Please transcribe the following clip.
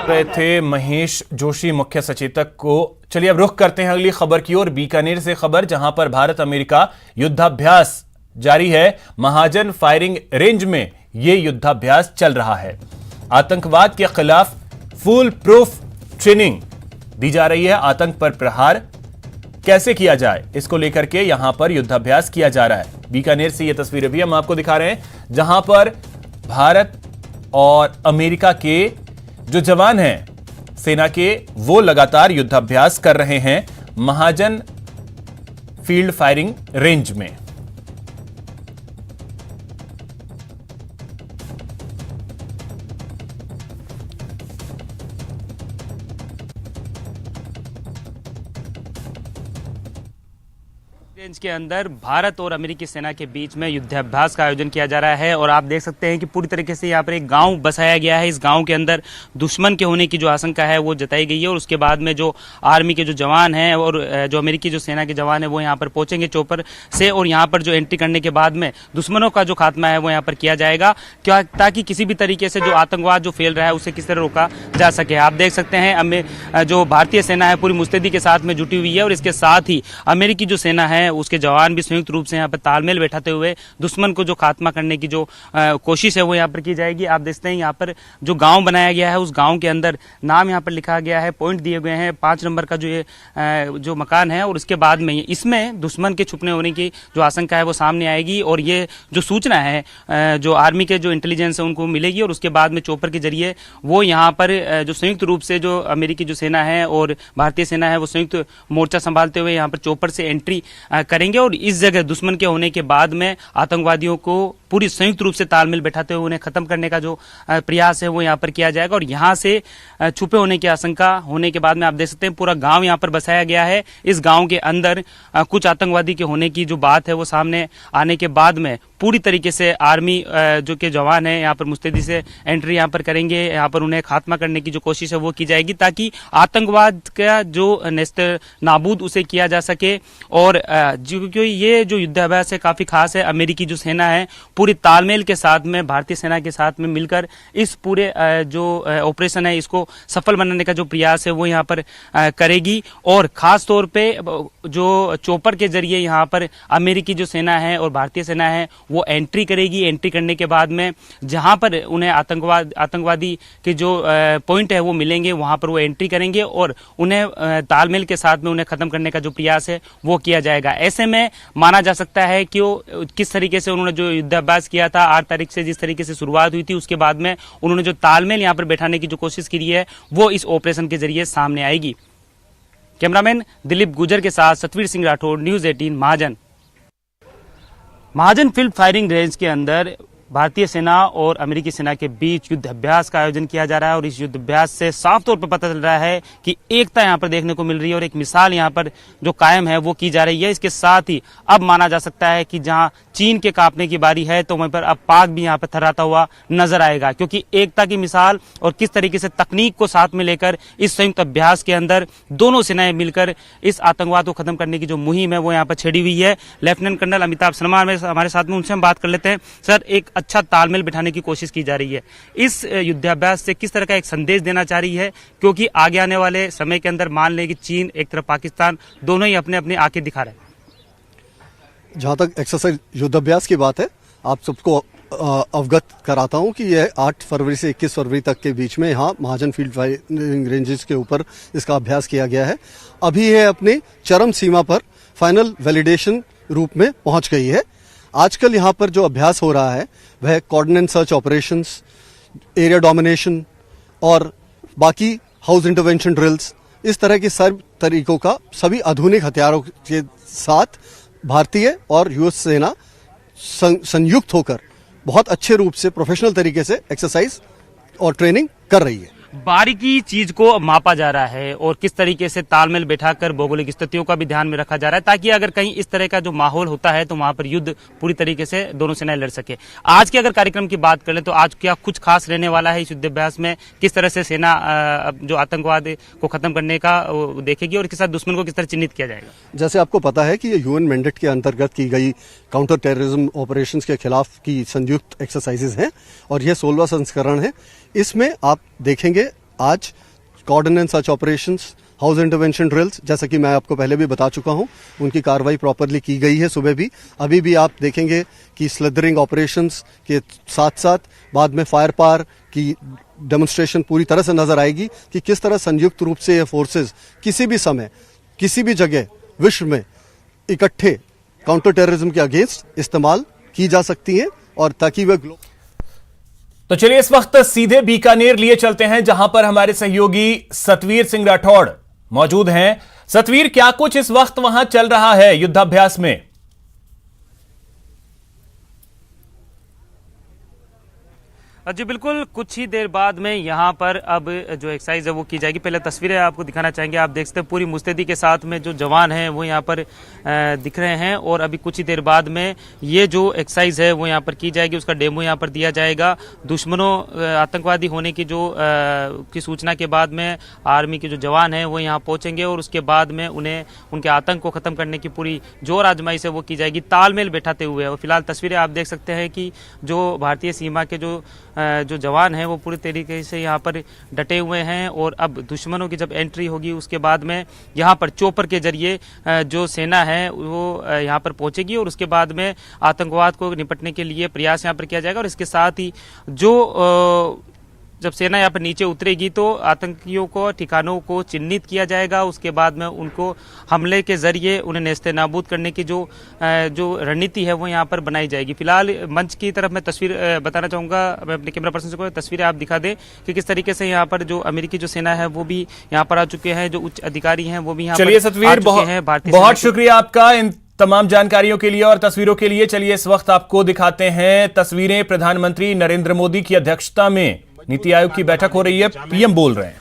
रहे थे महेश जोशी मुख्य सचेतक को। चलिए अब रुख करते हैं अगली खबर की ओर। बीकानेर से खबर, जहां पर भारत अमेरिका युद्धाभ्यास जारी है। महाजन फायरिंग रेंज में यह युद्धाभ्यास चल रहा है। आतंकवाद के खिलाफ फुल प्रूफ ट्रेनिंग दी जा रही है। आतंक पर प्रहार कैसे किया जाए, इसको लेकर के यहां पर युद्धाभ्यास किया जा रहा है। बीकानेर से यह तस्वीरें भी हम आपको दिखा रहे हैं, जहां पर भारत और अमेरिका के जो जवान हैं सेना के, वो लगातार युद्धाभ्यास कर रहे हैं महाजन फील्ड फायरिंग रेंज में। रेंज के अंदर भारत और अमेरिकी सेना के बीच में युद्धाभ्यास का आयोजन किया जा रहा है और आप देख सकते हैं कि पूरी तरीके से यहाँ पर एक गांव बसाया गया है। इस गांव के अंदर दुश्मन के होने की जो आशंका है वो जताई गई है और उसके बाद में जो आर्मी के जो जवान हैं और जो अमेरिकी जो सेना के जवान हैं वो यहाँ पर पहुंचेंगे चोपर से और यहाँ पर जो एंट्री करने के बाद में दुश्मनों का जो खात्मा है वो यहाँ पर किया जाएगा, क्या ताकि किसी भी तरीके से जो आतंकवाद जो फैल रहा है उसे किस तरह रोका जा सके। आप देख सकते हैं जो भारतीय सेना है पूरी मुस्तैदी के साथ में जुटी हुई है और इसके साथ ही अमेरिकी जो सेना है उसके जवान भी संयुक्त रूप से यहाँ पर तालमेल बैठाते हुए दुश्मन को जो खात्मा करने की जो कोशिश है वो यहाँ पर की जाएगी। आप देखते हैं यहाँ पर जो गांव बनाया गया है उस गांव के अंदर नाम यहाँ पर लिखा गया है, पॉइंट दिए गए हैं। 5 नंबर का जो ये जो मकान है और उसके बाद में इसमें दुश्मन के छुपने होने की जो आशंका है वो सामने आएगी और ये जो सूचना है जो आर्मी के जो इंटेलिजेंस है उनको मिलेगी और उसके बाद में चोपर के जरिए वो यहाँ पर जो संयुक्त रूप से जो अमेरिकी जो सेना है और भारतीय सेना है वो संयुक्त मोर्चा संभालते हुए यहाँ पर चोपर से एंट्री करेंगे और इस जगह दुश्मन के होने के बाद में आतंकवादियों को पूरी संयुक्त रूप से तालमेल बैठाते हुए उन्हें खत्म करने का जो प्रयास है वो यहाँ पर किया जाएगा। और यहाँ से छुपे होने की आशंका होने के बाद में आप देख सकते हैं पूरा गांव यहाँ पर बसाया गया है। इस गांव के अंदर कुछ आतंकवादी के होने की जो बात है वो सामने आने के बाद में पूरी तरीके से आर्मी जो के जवान है यहाँ पर मुस्तैदी से एंट्री यहाँ पर करेंगे। यहाँ पर उन्हें खात्मा करने की जो कोशिश है वो की जाएगी ताकि आतंकवाद का जो नेस्त नाबूद उसे किया जा सके। और क्योंकि ये जो युद्धाभ्यास है काफी खास है, अमेरिकी जो सेना है पूरी तालमेल के साथ में भारतीय सेना के साथ में मिलकर इस पूरे जो ऑपरेशन है इसको सफल बनाने का जो प्रयास है वो यहाँ पर करेगी। और खास तौर पे जो चोपर के जरिए यहाँ पर अमेरिकी जो सेना है और भारतीय सेना है वो एंट्री करेगी। एंट्री करने के बाद में जहां पर उन्हें आतंकवादी के जो पॉइंट है वो मिलेंगे वहां पर वो एंट्री करेंगे और उन्हें तालमेल के साथ में उन्हें खत्म करने का जो प्रयास है वो किया जाएगा। ऐसे में माना जा सकता है कि वो किस तरीके से उन्होंने जो युद्धाभ्यास किया था 8 तारीख से जिस तरीके से शुरुआत हुई थी उसके बाद में उन्होंने जो तालमेल यहाँ पर बैठाने की जो कोशिश की है वो इस ऑपरेशन के जरिए सामने आएगी। कैमरामैन दिलीप गुजर के साथ सतवीर सिंह राठौड़, न्यूज 18 महाजन फील्ड फायरिंग रेंज के अंदर भारतीय सेना और अमेरिकी सेना के बीच युद्धाभ्यास का आयोजन किया जा रहा है और इस युद्धाभ्यास से साफ तौर पर पता चल रहा है कि एकता यहाँ पर देखने को मिल रही है और एक मिसाल यहाँ पर जो कायम है वो की जा रही है। इसके साथ ही अब माना जा सकता है कि जहाँ चीन के कांपने की बारी है तो वहीं पर अब पाक भी यहाँ पर थर्राता हुआ नजर आएगा, क्योंकि एकता की मिसाल और किस तरीके से तकनीक को साथ में लेकर इस संयुक्त अभ्यास के अंदर दोनों सेनाएं मिलकर इस आतंकवाद को खत्म करने की जो मुहिम है वो यहाँ पर छेड़ी हुई है। लेफ्टिनेंट कर्नल अमिताभ शर्मा हमारे साथ में, उनसे हम बात कर लेते हैं। सर, एक अच्छा तालमेल बिठाने की कोशिश की जा रही है, इस युद्धाभ्यास से किस तरह का एक संदेश देना चाह रही है, क्योंकि आगे आने वाले समय के अंदर मान लें कि चीन एक तरफ पाकिस्तान दोनों ही अपने अपने आंखें दिखा रहे हैं। जहां तक एक्सरसाइज युद्धाभ्यास की बात है, आप सबको अवगत कराता हूं कि यह 8 फरवरी से 21 फरवरी तक के बीच में यहाँ महाजन फील्ड फायरिंग रेंजेस के ऊपर इसका अभ्यास किया गया है। अभी यह अपनी चरम सीमा पर फाइनल वैलिडेशन रूप में पहुंच गई है। आजकल यहाँ पर जो अभ्यास हो रहा है वह coordinate search operations, area domination और बाकी हाउस इंटरवेंशन ड्रिल्स, इस तरह के सब तरीकों का सभी आधुनिक हथियारों के साथ भारतीय और यूएस सेना संयुक्त होकर बहुत अच्छे रूप से प्रोफेशनल तरीके से एक्सरसाइज और ट्रेनिंग कर रही है। बारीकी चीज को मापा जा रहा है और किस तरीके से तालमेल बैठाकर भौगोलिक स्थितियों का भी ध्यान में रखा जा रहा है ताकि अगर कहीं इस तरह का जो माहौल होता है तो वहां पर युद्ध पूरी तरीके से दोनों सेनाएं लड़ सके। आज के अगर कार्यक्रम की बात करें तो आज क्या कुछ खास रहने वाला है इस युद्धाभ्यास में? किस तरह से सेना जो आतंकवाद को खत्म करने का देखेगी और किस साथ दुश्मन को किस तरह चिन्हित किया जाएगा? जैसे आपको पता है कि ये यूएन मैंडेट के अंतर्गत की गई काउंटर टेररिज्म ऑपरेशंस के खिलाफ की संयुक्त एक्सरसाइजेज हैं और यह 16वां संस्करण है। इसमें आप देखेंगे आज cordon and search operations, house intervention drills, जैसा कि मैं आपको पहले भी बता चुका हूं, उनकी कार्रवाई प्रॉपरली की गई है सुबह भी। अभी भी आप देखेंगे कि स्लदरिंग ऑपरेशंस के साथ साथ बाद में फायर पावर की डेमोन्स्ट्रेशन पूरी तरह से नजर आएगी कि किस तरह संयुक्त रूप से ये फोर्सेस किसी भी समय किसी भी जगह विश्व में इकट्ठे काउंटर टेररिज्म के अगेंस्ट इस्तेमाल की जा सकती हैं, और ताकि वे तो चलिए इस वक्त सीधे बीकानेर लिए चलते हैं, जहां पर हमारे सहयोगी सतवीर सिंह राठौड़ मौजूद हैं। सतवीर, क्या कुछ इस वक्त वहां चल रहा है युद्धाभ्यास में? जी बिल्कुल, कुछ ही देर बाद में यहाँ पर अब जो एक्सरसाइज है वो की जाएगी। पहले तस्वीरें आपको दिखाना चाहेंगे। आप देख सकते हैं पूरी मुस्तैदी के साथ में जो जवान हैं वो यहाँ पर दिख रहे हैं, और अभी कुछ ही देर बाद में ये जो एक्सरसाइज है वो यहाँ पर की जाएगी, उसका डेमो यहाँ पर दिया जाएगा। दुश्मनों आतंकवादी होने की जो की सूचना के बाद में आर्मी के जो जवान हैं वो यहाँ पहुँचेंगे, और उसके बाद में उन्हें उनके आतंक को ख़त्म करने की पूरी जोर आजमाइश है वो की जाएगी, तालमेल बैठाते हुए। और फिलहाल तस्वीरें आप देख सकते हैं कि जो भारतीय सीमा के जो जवान हैं वो पूरी तरीके से यहाँ पर डटे हुए हैं, और अब दुश्मनों की जब एंट्री होगी उसके बाद में यहाँ पर चोपर के जरिए जो सेना है वो यहाँ पर पहुंचेगी, और उसके बाद में आतंकवाद को निपटने के लिए प्रयास यहाँ पर किया जाएगा। और इसके साथ ही जो जब सेना यहाँ पर नीचे उतरेगी तो आतंकियों को ठिकानों को चिन्हित किया जाएगा, उसके बाद में उनको हमले के जरिए उन्हें नेस्ते नाबूद करने की जो रणनीति है वो यहाँ पर बनाई जाएगी। फिलहाल मंच की तरफ मैं तस्वीर बताना चाहूँगा, मैं अपने कैमरा पर्सन को तस्वीरें आप दिखा दें कि किस तरीके से यहाँ पर जो अमेरिकी जो सेना है वो भी यहाँ पर आ चुके हैं, जो उच्च अधिकारी हैं वो भी यहाँ चलिए पर सतवीर, आ चुके हैं। बहुत शुक्रिया आपका इन तमाम जानकारियों के लिए और तस्वीरों के लिए। चलिए इस वक्त आपको दिखाते हैं तस्वीरें। प्रधानमंत्री नरेंद्र मोदी की अध्यक्षता में नीति आयोग की बैठक हो रही है, पीएम बोल रहे हैं।